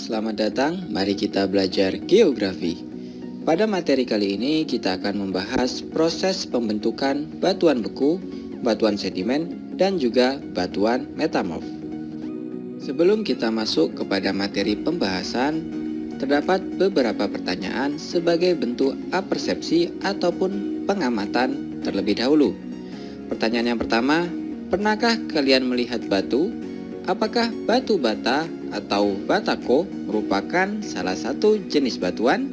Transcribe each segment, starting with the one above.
selamat datang. Mari kita belajar geografi. Pada materi kali ini kita akan membahas proses pembentukan batuan beku, batuan sedimen, dan juga batuan metamorf. Sebelum kita masuk kepada materi pembahasan, terdapat beberapa pertanyaan sebagai bentuk apersepsi ataupun pengamatan terlebih dahulu. Pertanyaan yang pertama, pernahkah kalian melihat batu? Apakah batu bata atau batako merupakan salah satu jenis batuan?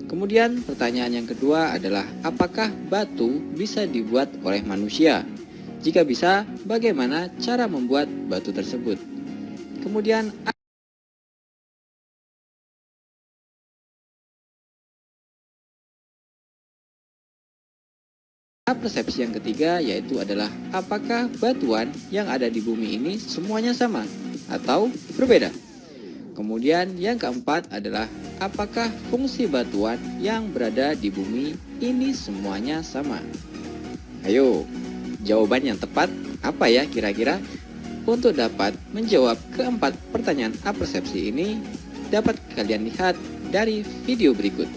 Kemudian pertanyaan yang kedua adalah apakah batu bisa dibuat oleh manusia? Jika bisa, bagaimana cara membuat batu tersebut? Kemudian persepsi yang ketiga yaitu adalah apakah batuan yang ada di bumi ini semuanya sama atau berbeda. Kemudian yang keempat adalah apakah fungsi batuan yang berada di bumi ini semuanya sama. Ayo, jawaban yang tepat apa ya kira-kira? Untuk dapat menjawab keempat pertanyaan apersepsi ini dapat kalian lihat dari video berikut.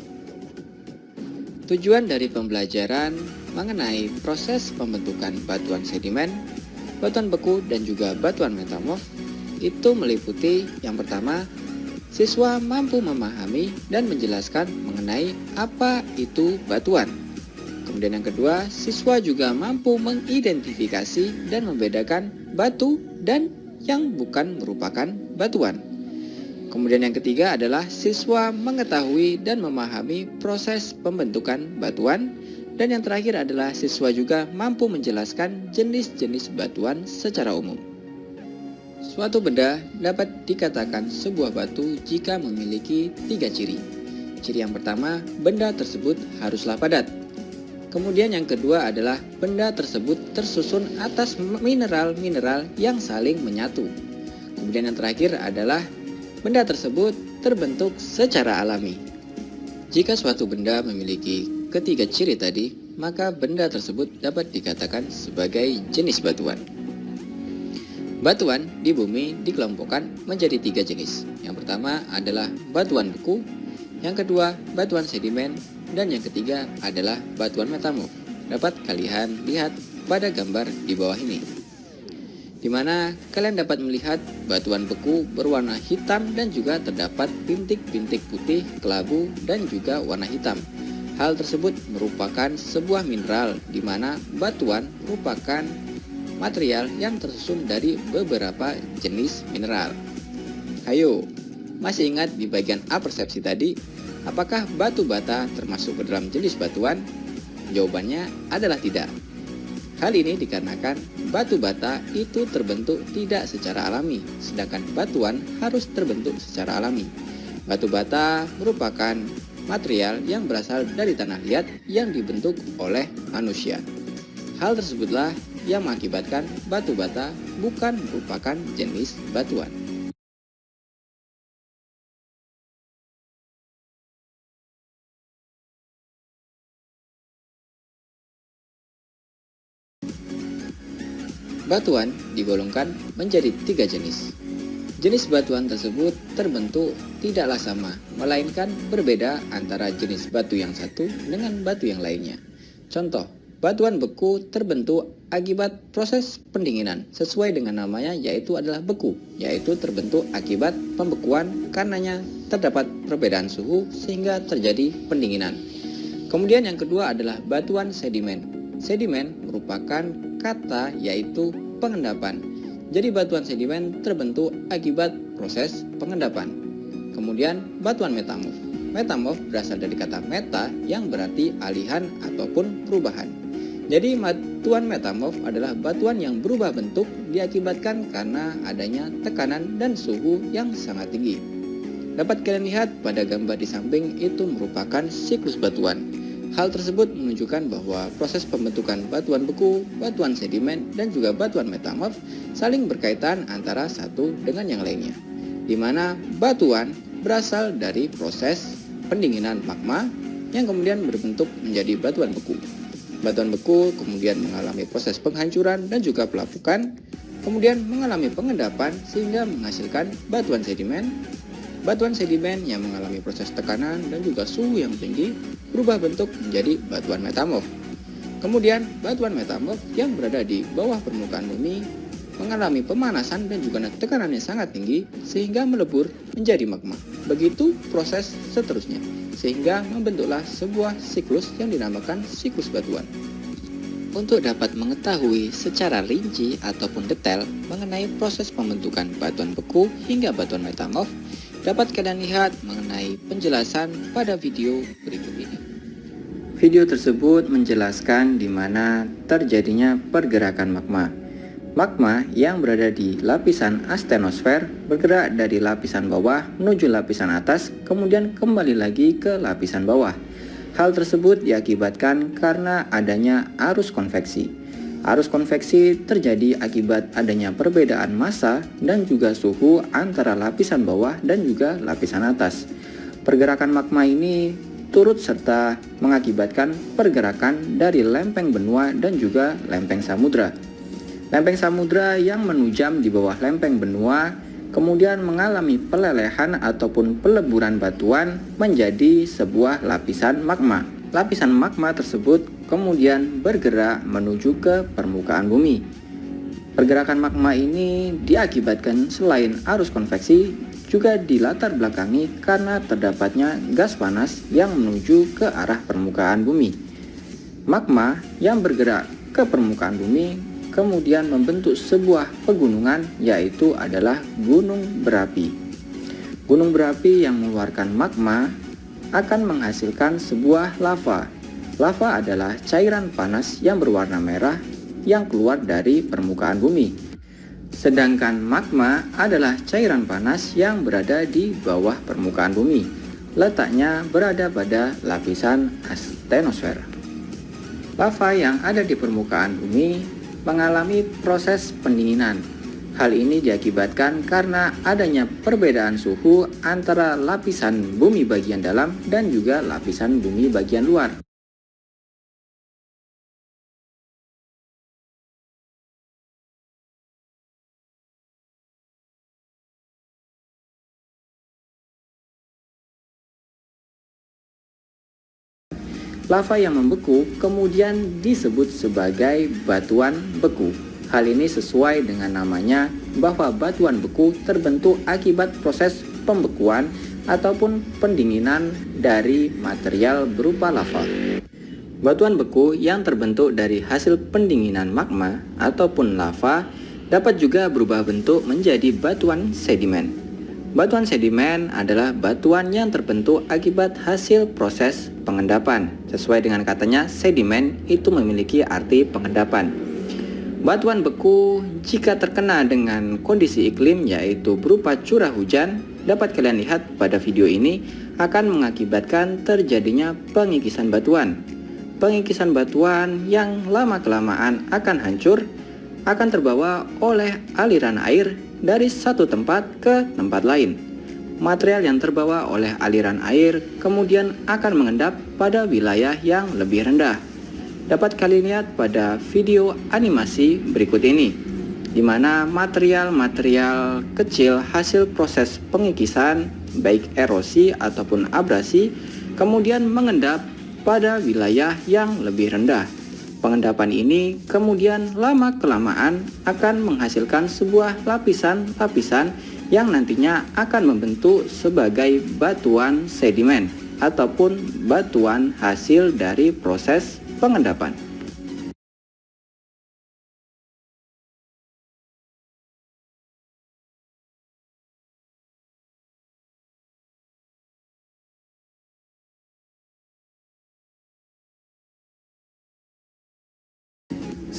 Tujuan dari pembelajaran mengenai proses pembentukan batuan sedimen, batuan beku, dan juga batuan metamorf itu meliputi yang pertama, siswa mampu memahami dan menjelaskan mengenai apa itu batuan. Kemudian yang kedua, siswa juga mampu mengidentifikasi dan membedakan batu dan yang bukan merupakan batuan. Kemudian yang ketiga adalah siswa mengetahui dan memahami proses pembentukan batuan. Dan yang terakhir adalah siswa juga mampu menjelaskan jenis-jenis batuan secara umum. Suatu benda dapat dikatakan sebuah batu jika memiliki 3 ciri. Ciri yang pertama, benda tersebut haruslah padat. Kemudian yang kedua adalah benda tersebut tersusun atas mineral-mineral yang saling menyatu. Kemudian yang terakhir adalah benda tersebut terbentuk secara alami. Jika suatu benda memiliki ketiga ciri tadi, maka benda tersebut dapat dikatakan sebagai jenis batuan. Batuan di bumi dikelompokkan menjadi 3 jenis. Yang pertama adalah batuan beku, yang kedua batuan sedimen, dan yang ketiga adalah batuan metamorf. Dapat kalian lihat pada gambar di bawah ini, di mana kalian dapat melihat batuan beku berwarna hitam dan juga terdapat bintik-bintik putih, kelabu, dan juga warna hitam. Hal tersebut merupakan sebuah mineral di mana batuan merupakan material yang tersusun dari beberapa jenis mineral. Ayo, masih ingat di bagian apersepsi tadi? Apakah batu bata termasuk ke dalam jenis batuan? Jawabannya adalah tidak. Hal ini dikarenakan batu bata itu terbentuk tidak secara alami, sedangkan batuan harus terbentuk secara alami. Batu bata merupakan material yang berasal dari tanah liat yang dibentuk oleh manusia. Hal tersebutlah yang mengakibatkan batu bata bukan merupakan jenis batuan. Batuan digolongkan menjadi 3 jenis. Jenis batuan tersebut terbentuk tidaklah sama, melainkan berbeda antara jenis batu yang satu dengan batu yang lainnya. Contoh, batuan beku terbentuk akibat proses pendinginan, sesuai dengan namanya yaitu adalah beku, yaitu terbentuk akibat pembekuan karenanya terdapat perbedaan suhu sehingga terjadi pendinginan. Kemudian yang kedua adalah batuan sedimen. Sedimen merupakan kata yaitu pengendapan. Jadi batuan sedimen terbentuk akibat proses pengendapan. Kemudian batuan metamorf. Metamorf berasal dari kata meta yang berarti alihan ataupun perubahan. Jadi batuan metamorf adalah batuan yang berubah bentuk diakibatkan karena adanya tekanan dan suhu yang sangat tinggi. Dapat kalian lihat pada gambar di samping itu merupakan siklus batuan. Hal tersebut menunjukkan bahwa proses pembentukan batuan beku, batuan sedimen, dan juga batuan metamorf saling berkaitan antara satu dengan yang lainnya, di mana batuan berasal dari proses pendinginan magma yang kemudian berbentuk menjadi batuan beku. Batuan beku kemudian mengalami proses penghancuran dan juga pelapukan, kemudian mengalami pengendapan sehingga menghasilkan batuan sedimen, Batuan sedimen yang mengalami proses tekanan dan juga suhu yang tinggi berubah bentuk menjadi batuan metamorf. Kemudian, batuan metamorf yang berada di bawah permukaan bumi mengalami pemanasan dan juga tekanan yang sangat tinggi sehingga melebur menjadi magma. Begitu proses seterusnya, sehingga membentuklah sebuah siklus yang dinamakan siklus batuan. Untuk dapat mengetahui secara rinci ataupun detail mengenai proses pembentukan batuan beku hingga batuan metamorf, dapat kalian lihat mengenai penjelasan pada video berikut ini. Video tersebut menjelaskan di mana terjadinya pergerakan magma. Magma yang berada di lapisan astenosfer bergerak dari lapisan bawah menuju lapisan atas, kemudian kembali lagi ke lapisan bawah. Hal tersebut diakibatkan karena adanya arus konveksi. Arus konveksi terjadi akibat adanya perbedaan massa dan juga suhu antara lapisan bawah dan juga lapisan atas. Pergerakan magma ini turut serta mengakibatkan pergerakan dari lempeng benua dan juga lempeng samudra. Lempeng samudra yang menujam di bawah lempeng benua kemudian mengalami pelelehan ataupun peleburan batuan menjadi sebuah lapisan magma. Lapisan magma tersebut kemudian bergerak menuju ke permukaan bumi. Pergerakan magma ini diakibatkan selain arus konveksi juga dilatar belakangi karena terdapatnya gas panas yang menuju ke arah permukaan bumi. Magma yang bergerak ke permukaan bumi kemudian membentuk sebuah pegunungan, yaitu adalah gunung berapi. Gunung berapi yang mengeluarkan magma akan menghasilkan sebuah lava. Lava adalah cairan panas yang berwarna merah yang keluar dari permukaan bumi. Sedangkan magma adalah cairan panas yang berada di bawah permukaan bumi. Letaknya berada pada lapisan astenosfer. Lava yang ada di permukaan bumi mengalami proses pendinginan. Hal ini diakibatkan karena adanya perbedaan suhu antara lapisan bumi bagian dalam dan juga lapisan bumi bagian luar. Lava yang membeku kemudian disebut sebagai batuan beku. Hal ini sesuai dengan namanya bahwa batuan beku terbentuk akibat proses pembekuan ataupun pendinginan dari material berupa lava. Batuan beku yang terbentuk dari hasil pendinginan magma ataupun lava dapat juga berubah bentuk menjadi batuan sedimen. Batuan sedimen adalah batuan yang terbentuk akibat hasil proses pengendapan. Sesuai dengan katanya, sedimen itu memiliki arti pengendapan. Batuan beku jika terkena dengan kondisi iklim yaitu berupa curah hujan, dapat kalian lihat pada video ini akan mengakibatkan terjadinya pengikisan batuan. Pengikisan batuan yang lama-kelamaan akan hancur, akan terbawa oleh aliran air dari satu tempat ke tempat lain. Material yang terbawa oleh aliran air kemudian akan mengendap pada wilayah yang lebih rendah. Dapat kalian lihat pada video animasi berikut ini, di mana material-material kecil hasil proses pengikisan, baik erosi ataupun abrasi, kemudian mengendap pada wilayah yang lebih rendah. Pengendapan ini kemudian lama-kelamaan akan menghasilkan sebuah lapisan-lapisan yang nantinya akan membentuk sebagai batuan sedimen ataupun batuan hasil dari proses pengendapan.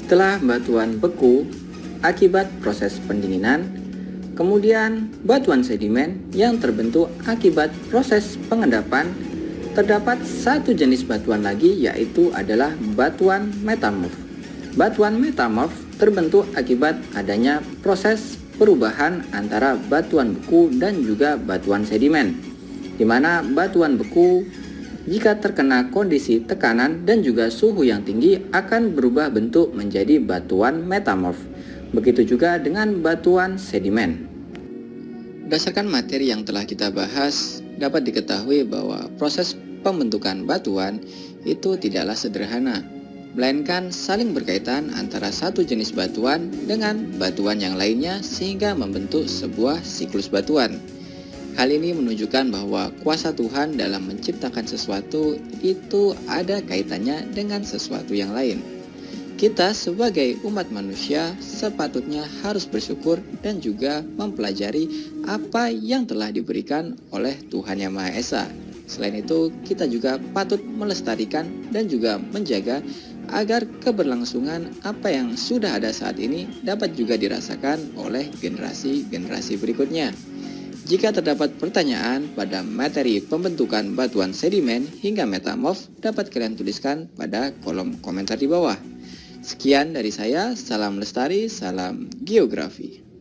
Setelah batuan beku akibat proses pendinginan, kemudian batuan sedimen yang terbentuk akibat proses pengendapan, terdapat satu jenis batuan lagi yaitu adalah batuan metamorf. Batuan metamorf terbentuk akibat adanya proses perubahan antara batuan beku dan juga batuan sedimen, di mana batuan beku jika terkena kondisi tekanan dan juga suhu yang tinggi akan berubah bentuk menjadi batuan metamorf. Begitu juga dengan batuan sedimen. Berdasarkan materi yang telah kita bahas, dapat diketahui bahwa proses pembentukan batuan itu tidaklah sederhana, melainkan saling berkaitan antara satu jenis batuan dengan batuan yang lainnya sehingga membentuk sebuah siklus batuan. Hal ini menunjukkan bahwa kuasa Tuhan dalam menciptakan sesuatu itu ada kaitannya dengan sesuatu yang lain. Kita sebagai umat manusia sepatutnya harus bersyukur dan juga mempelajari apa yang telah diberikan oleh Tuhan Yang Maha Esa. Selain itu, kita juga patut melestarikan dan juga menjaga agar keberlangsungan apa yang sudah ada saat ini dapat juga dirasakan oleh generasi-generasi berikutnya. Jika terdapat pertanyaan pada materi pembentukan batuan sedimen hingga metamorf, dapat kalian tuliskan pada kolom komentar di bawah. Sekian dari saya, salam lestari, salam geografi.